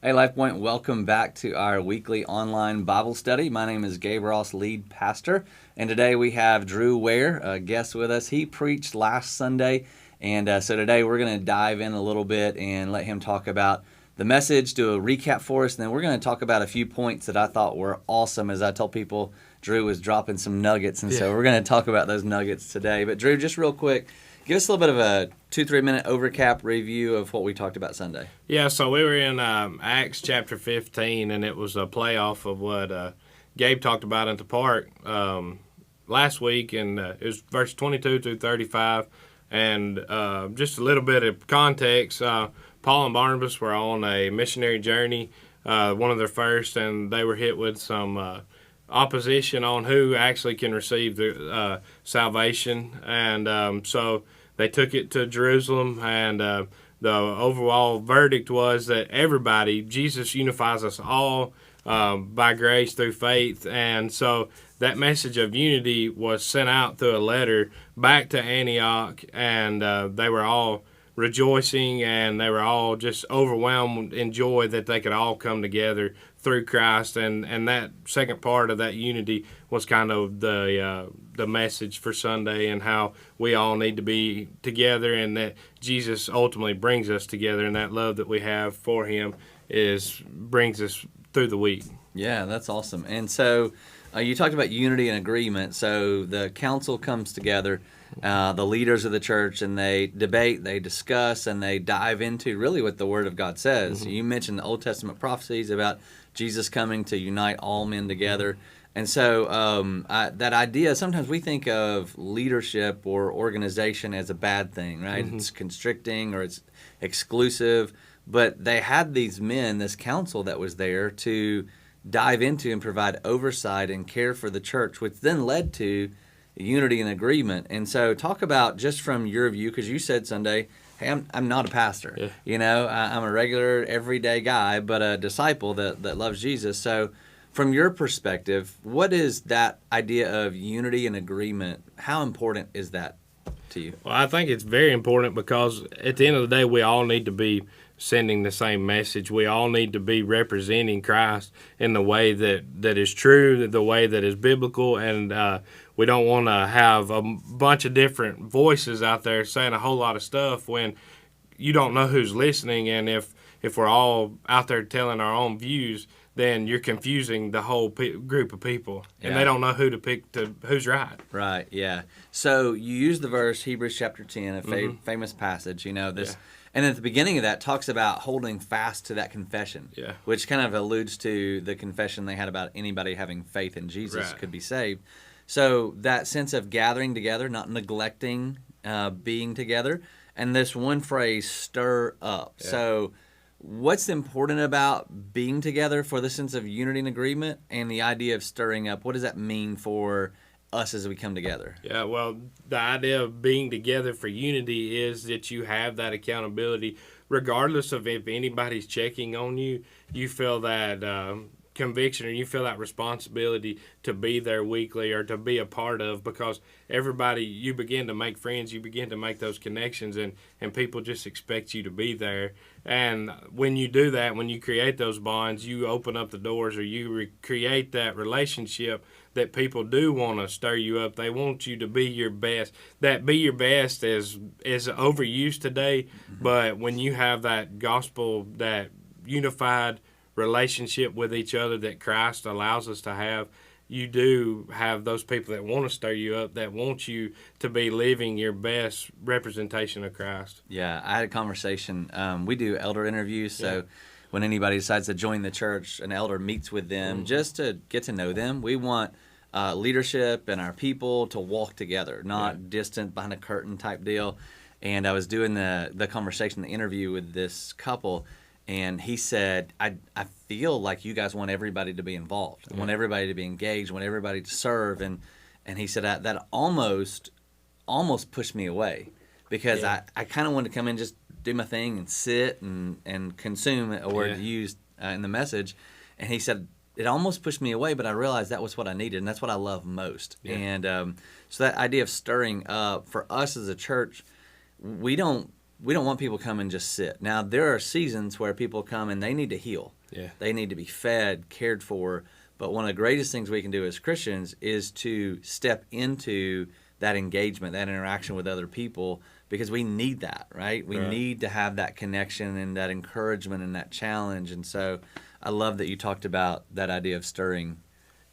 Hey, LifePoint, welcome back to our weekly online Bible study. My name is Gabe Ross, lead pastor, and today we have Drew Ware, a guest with us. He preached last Sunday, and so today we're going to dive in a little bit and let him talk about the message, do a recap for us, and then we're going to talk about a few points that I thought were awesome. As I told people, Drew was dropping some nuggets, and so we're going to talk about those nuggets today. But Drew, just real quick, give us a little bit of a 2-3 minute overcap review of what we talked about Sunday. Yeah, so we were in Acts chapter 15, and it was a playoff of what Gabe talked about at the park last week, and it was verse 22 through 35. And just a little bit of context, Paul and Barnabas were on a missionary journey, one of their first, and they were hit with some opposition on who actually can receive the salvation. And so they took it to Jerusalem, and the overall verdict was that everybody, Jesus unifies us all by grace through faith. And so that message of unity was sent out through a letter back to Antioch, and they were all rejoicing, and they were all just overwhelmed in joy that they could all come together through Christ. And that second part of that unity was kind of the message for Sunday, and how we all need to be together, and that Jesus ultimately brings us together, and that love that we have for him brings us through the week. Yeah, that's awesome. And so you talked about unity and agreement. So the council comes together, the leaders of the church, and they debate, they discuss, and they dive into really what the Word of God says. Mm-hmm. You mentioned the Old Testament prophecies about Jesus coming to unite all men together. And so that idea, sometimes we think of leadership or organization as a bad thing, right? Mm-hmm. It's constricting or it's exclusive. But they had these men, this council that was there to dive into and provide oversight and care for the church, which then led to unity and agreement. And so talk about, just from your view, because you said Sunday, hey, I'm not a pastor. Yeah. You know, I'm a regular, everyday guy, but a disciple that loves Jesus. So from your perspective, what is that idea of unity and agreement? How important is that to you? Well, I think it's very important, because at the end of the day, we all need to be sending the same message. We all need to be representing Christ in the way that is true, the way that is biblical, and we don't want to have a bunch of different voices out there saying a whole lot of stuff when you don't know who's listening. And if we're all out there telling our own views, then you're confusing the whole group of people, and they don't know who to pick to who's right. Right, yeah. So you use the verse, Hebrews chapter 10, a famous passage, you know, this. Yeah. And at the beginning of that talks about holding fast to that confession, which kind of alludes to the confession they had about anybody having faith in Jesus could be saved. So that sense of gathering together, not neglecting being together, and this one phrase, stir up. Yeah. So what's important about being together for the sense of unity and agreement, and the idea of stirring up? What does that mean for us as we come together? Yeah, well, the idea of being together for unity is that you have that accountability. Regardless of if anybody's checking on you, you feel that conviction, or you feel that responsibility to be there weekly, or to be a part of, because everybody, you begin to make friends, you begin to make those connections, and people just expect you to be there. And when you do that, when you create those bonds, you open up the doors, or you create that relationship that people do want to stir you up. They want you to be your best. That be your best is overused today, but when you have that gospel, that unified relationship with each other that Christ allows us to have, you do have those people that want to stir you up, that want you to be living your best representation of Christ. Yeah, I had a conversation. We do elder interviews, so when anybody decides to join the church, an elder meets with them just to get to know them. We want leadership and our people to walk together, not distant behind a curtain type deal. And I was doing the conversation, the interview with this couple, and he said, I feel like you guys want everybody to be involved. I want everybody to be engaged, want everybody to serve. And he said that almost pushed me away, because I kind of wanted to come in, just do my thing and sit and consume a word used in the message. And he said, it almost pushed me away, but I realized that was what I needed, and that's what I love most. And so that idea of stirring up, for us as a church, we don't we don't want people to come and just sit. Now, there are seasons where people come and they need to heal. Yeah. They need to be fed, cared for. But one of the greatest things we can do as Christians is to step into that engagement, that interaction with other people, because we need that, right? We need to have that connection and that encouragement and that challenge. And so I love that you talked about that idea of stirring.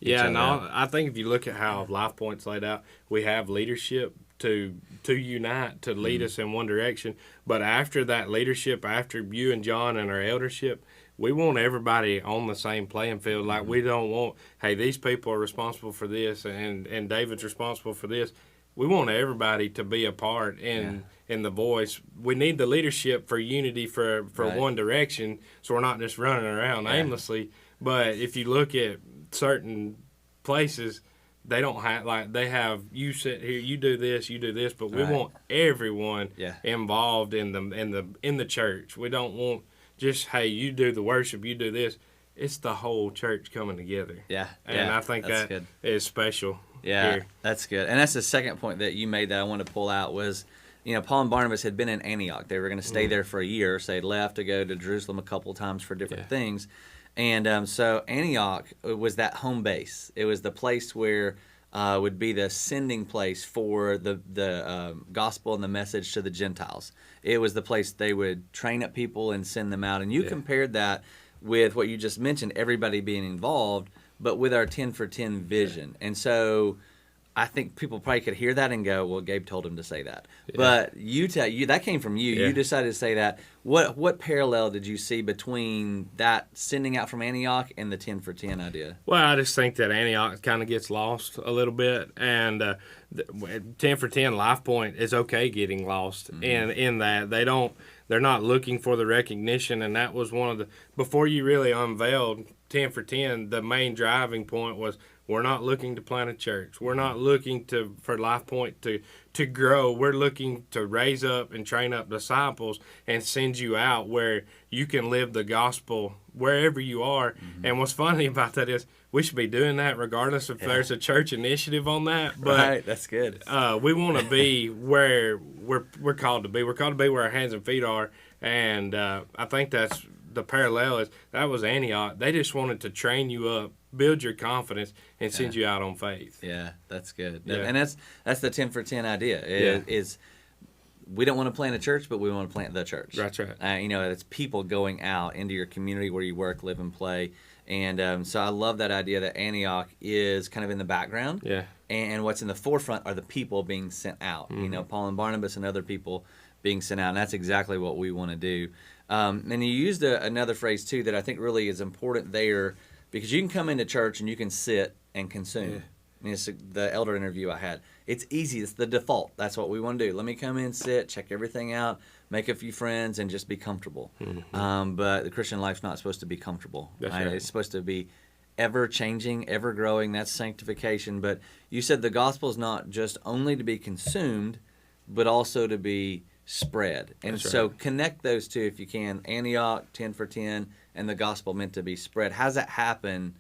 Yeah, no, I think if you look at how Life Point's laid out, we have leadership to unite, to lead us in one direction. But after that leadership, after you and John and our eldership, we want everybody on the same playing field. Like, we don't want, hey, these people are responsible for this and David's responsible for this. We want everybody to be a part in the voice. We need the leadership for unity, for one direction, so we're not just running around aimlessly. But if you look at certain places, they don't have, like, they have, you sit here, you do this, but we want everyone involved in the church. We don't want just, hey, you do the worship, you do this. It's the whole church coming together. And I think that good. Is special. Here. That's good. And that's the second point that you made that I want to pull out was, Paul and Barnabas had been in Antioch. They were going to stay there for a year, so they left to go to Jerusalem a couple of times for different things. And so Antioch was that home base. It was the place where would be the sending place for the gospel and the message to the Gentiles. It was the place they would train up people and send them out. And you compared that with what you just mentioned, everybody being involved, but with our 10 for 10 vision. And so I think people probably could hear that and go, well, Gabe told him to say that. But you that came from you. You decided to say that. What parallel did you see between that sending out from Antioch and the 10 for 10 idea? Well, I just think that Antioch kind of gets lost a little bit. And 10 for 10 Life Point is okay getting lost in that. They're not looking for the recognition. And that was one of the, before you really unveiled 10 for 10, the main driving point was, we're not looking to plant a church. We're not looking for Life Point to grow. We're looking to raise up and train up disciples and send you out where you can live the gospel wherever you are. And what's funny about that is we should be doing that regardless if there's a church initiative on that. But right, that's good. We want to be where we're called to be. We're called to be where our hands and feet are. And I think that's the parallel is that was Antioch. They just wanted to train you up, build your confidence, and send you out on faith. Yeah, that's good. And that's the 10 for 10 idea. Is we don't want to plant a church, but we want to plant the church. That's right. It's people going out into your community where you work, live, and play. And so I love that idea that Antioch is kind of in the background. Yeah. And what's in the forefront are the people being sent out. Paul and Barnabas and other people being sent out. And that's exactly what we want to do. And you used another phrase, too, that I think really is important there, because you can come into church and you can sit and consume. Yeah. I mean, it's the elder interview I had. It's easy. It's the default. That's what we want to do. Let me come in, sit, check everything out, make a few friends, and just be comfortable. But the Christian life's not supposed to be comfortable. That's right. It's supposed to be ever-changing, ever-growing. That's sanctification. But you said the gospel is not just only to be consumed, but also to be spread. And That's so right. connect those two if you can. Antioch, 10 for 10, and the gospel meant to be spread. How does that happen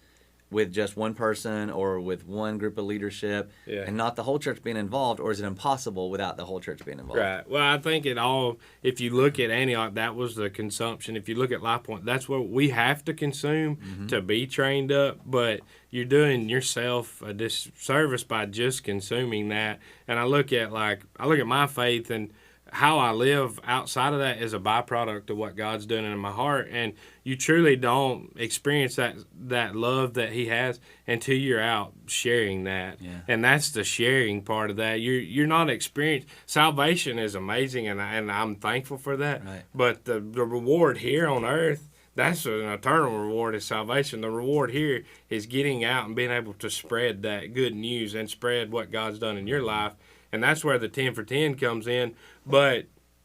with just one person or with one group of leadership and not the whole church being involved, or is it impossible without the whole church being involved? Right. Well, I think if you look at Antioch, that was the consumption. If you look at Life Point, that's what we have to consume to be trained up, but you're doing yourself a disservice by just consuming that. And I look at my faith, and how I live outside of that is a byproduct of what God's doing in my heart. And you truly don't experience that love that He has until you're out sharing that. Yeah. And that's the sharing part of that. You're not experiencing salvation is amazing, and I'm thankful for that. Right. But the reward here on earth, that's an eternal reward, is salvation. The reward here is getting out and being able to spread that good news and spread what God's done in your life. And that's where the 10 for 10 comes in. But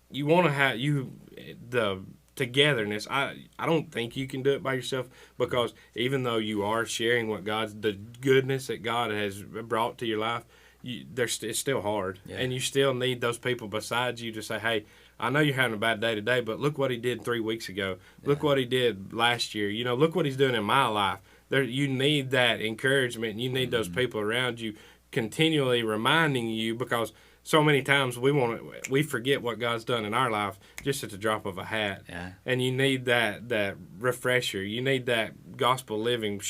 you want to have the togetherness. I don't think you can do it by yourself, because even though you are sharing the goodness that God has brought to your life, it's still hard. Yeah. And you still need those people beside you to say, hey, I know you're having a bad day today, but look what He did 3 weeks ago. Yeah. Look what He did last year. Look what He's doing in my life. You need that encouragement, and you need those people around you continually reminding you, because so many times we forget what God's done in our life just at the drop of a hat. Yeah. And you need that refresher. You need that gospel living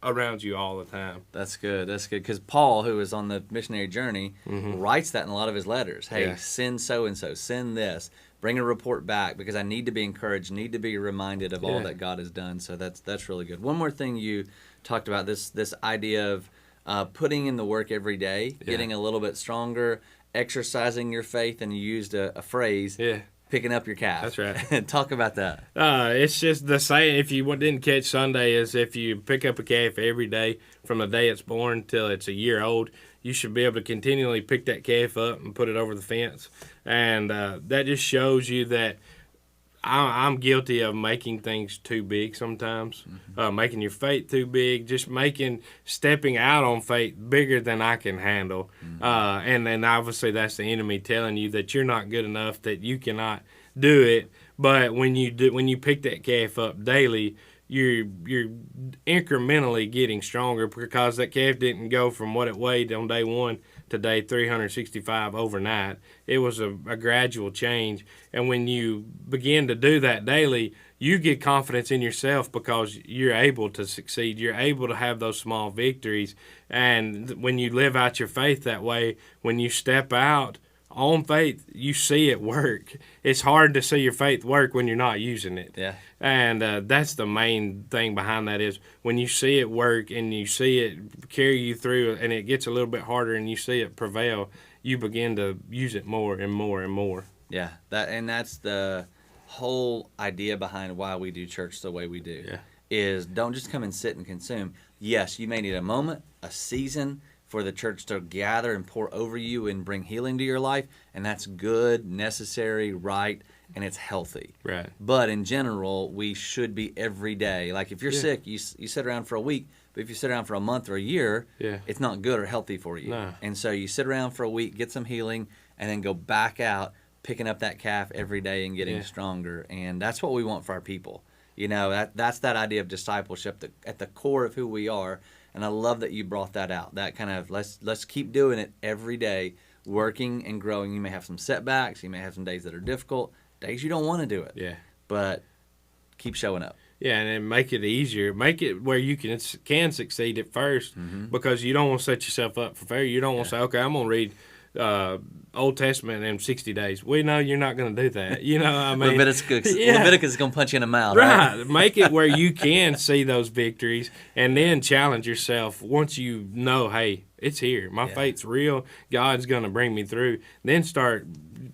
around you all the time. That's good. That's good. Because Paul, who is on the missionary journey, writes that in a lot of his letters. Hey, send so-and-so, send this, bring a report back, because I need to be encouraged, need to be reminded of all that God has done. So that's really good. One more thing you talked about, this idea of putting in the work every day, getting a little bit stronger, exercising your faith, and you used a phrase, picking up your calf. That's right. Talk about that. It's just the same. If you didn't catch Sunday, is if you pick up a calf every day from the day it's born till it's a year old, you should be able to continually pick that calf up and put it over the fence. And that just shows you that I'm guilty of making things too big sometimes, making your faith too big, just stepping out on faith bigger than I can handle. And then obviously that's the enemy telling you that you're not good enough, that you cannot do it. But when you pick that calf up daily, you're incrementally getting stronger, because that calf didn't go from what it weighed on day one to day 365 overnight. It was a gradual change. And when you begin to do that daily, you get confidence in yourself because you're able to succeed. You're able to have those small victories. And when you live out your faith that way, when you step out on faith, you see it work. It's hard to see your faith work when you're not using it. Yeah. And that's the main thing behind that, is when you see it work and you see it carry you through, and it gets a little bit harder and you see it prevail, you begin to use it more and more and more. Yeah, that's the whole idea behind why we do church the way we do. Yeah. Is don't just come and sit and consume. Yes, you may need a moment, a season for the church to gather and pour over you and bring healing to your life, and that's good, necessary, right, and it's healthy. Right. But in general, we should be every day. Like if you're sick, you sit around for a week, but if you sit around for a month or a year, it's not good or healthy for you. No. And so you sit around for a week, get some healing, and then go back out, picking up that calf every day and getting stronger. And that's what we want for our people. You know, that's that idea of discipleship at the core of who we are. And I love that you brought that out. That kind of let's keep doing it every day, working and growing. You may have some setbacks. You may have some days that are difficult, days you don't want to do it. Yeah. But keep showing up. Yeah, and then make it easier. Make it where you can succeed at first, because you don't want to set yourself up for failure. You don't want to say, okay, I'm going to read Old Testament in 60 days. We know you're not going to do that. You know, I mean, Leviticus is going to punch you in the mouth. Right. Make it where you can see those victories, and then challenge yourself once you know, hey, it's here. My faith's real. God's going to bring me through. Then start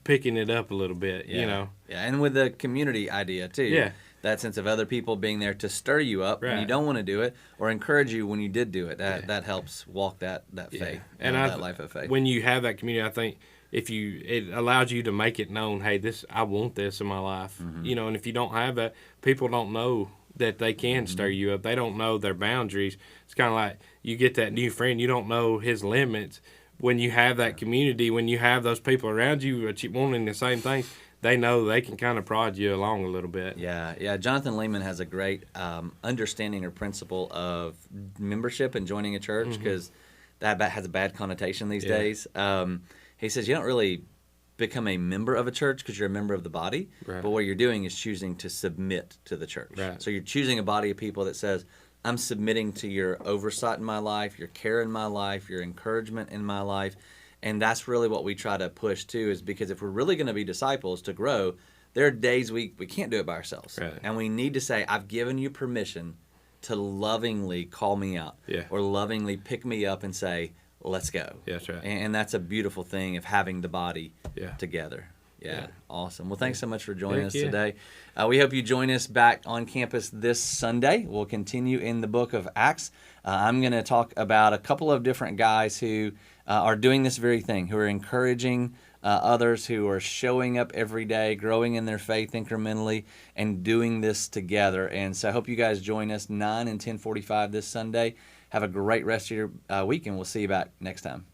picking it up a little bit, you know. Yeah, and with the community idea, too. Yeah. That sense of other people being there to stir you up when you don't want to do it, or encourage you when you did do it. That helps walk that faith, and that life of faith. When you have that community, I think it allows you to make it known, hey, I want this in my life. You know, and if you don't have that, people don't know that they can stir you up. They don't know their boundaries. It's kind of like you get that new friend, you don't know his limits. When you have that community, when you have those people around you wanting the same things, they know they can kind of prod you along a little bit. Yeah. Jonathan Lehman has a great understanding or principle of membership and joining a church, because that has a bad connotation these days. He says you don't really become a member of a church because you're a member of the body, but what you're doing is choosing to submit to the church. Right. So you're choosing a body of people that says, I'm submitting to your oversight in my life, your care in my life, your encouragement in my life. And that's really what we try to push too, is because if we're really going to be disciples to grow, there are days we can't do it by ourselves. Right. And we need to say, I've given you permission to lovingly call me out or lovingly pick me up and say, let's go. Yeah, that's right. And that's a beautiful thing of having the body together. Yeah, awesome. Well, thanks so much for joining us today. We hope you join us back on campus this Sunday. We'll continue in the book of Acts. I'm going to talk about a couple of different guys who are doing this very thing, who are encouraging others, who are showing up every day, growing in their faith incrementally, and doing this together. And so I hope you guys join us 9 and 10:45 this Sunday. Have a great rest of your week, and we'll see you back next time.